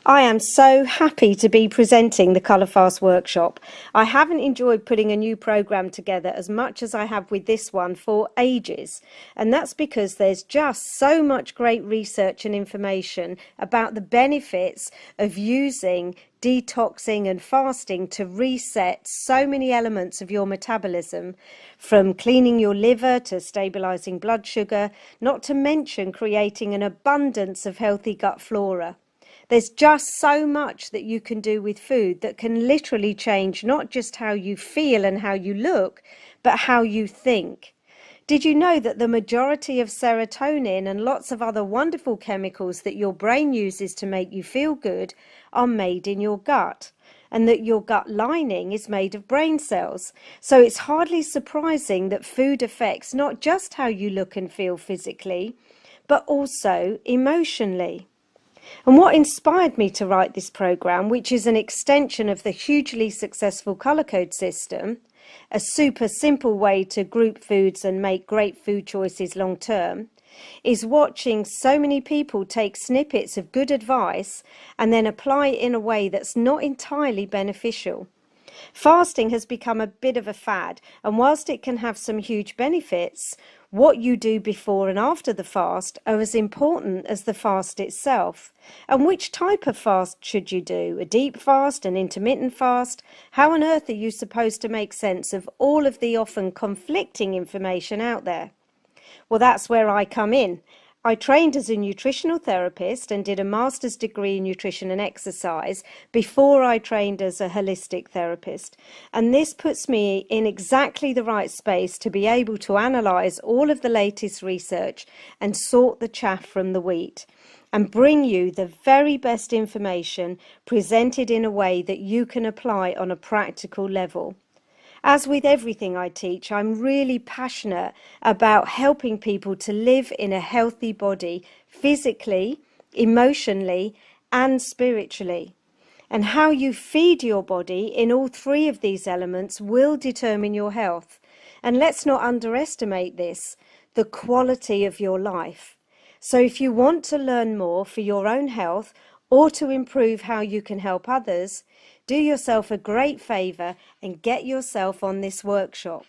I am so happy to be presenting the Colour Fast workshop. I haven't enjoyed putting a new program together as much as I have with this one for ages, and that's because there's just so much great research and information about the benefits of using detoxing and fasting to reset so many elements of your metabolism, from cleaning your liver to stabilizing blood sugar, not to mention creating an abundance of healthy gut flora. There's just so much that you can do with food that can literally change not just how you feel and how you look, but how you think. Did you know that the majority of serotonin and lots of other wonderful chemicals that your brain uses to make you feel good are made in your gut, and that your gut lining is made of brain cells? So it's hardly surprising that food affects not just how you look and feel physically, but also emotionally. And what inspired me to write this program, which is an extension of the hugely successful colour code system, a super simple way to group foods and make great food choices long term, is watching so many people take snippets of good advice and then apply it in a way that's not entirely beneficial. Fasting has become a bit of a fad, and whilst it can have some huge benefits, what you do before and after the fast are as important as the fast itself. And which type of fast should you do? A deep fast, an intermittent fast? How on earth are you supposed to make sense of all of the often conflicting information out there? Well, that's where I come in. I trained as a nutritional therapist and did a master's degree in nutrition and exercise before I trained as a holistic therapist. And this puts me in exactly the right space to be able to analyse all of the latest research and sort the chaff from the wheat, and bring you the very best information presented in a way that you can apply on a practical level. As with everything I teach, I'm really passionate about helping people to live in a healthy body, physically, emotionally, and spiritually. And how you feed your body in all three of these elements will determine your health. And let's not underestimate this, the quality of your life. So if you want to learn more for your own health or to improve how you can help others, do yourself a great favour and get yourself on this workshop.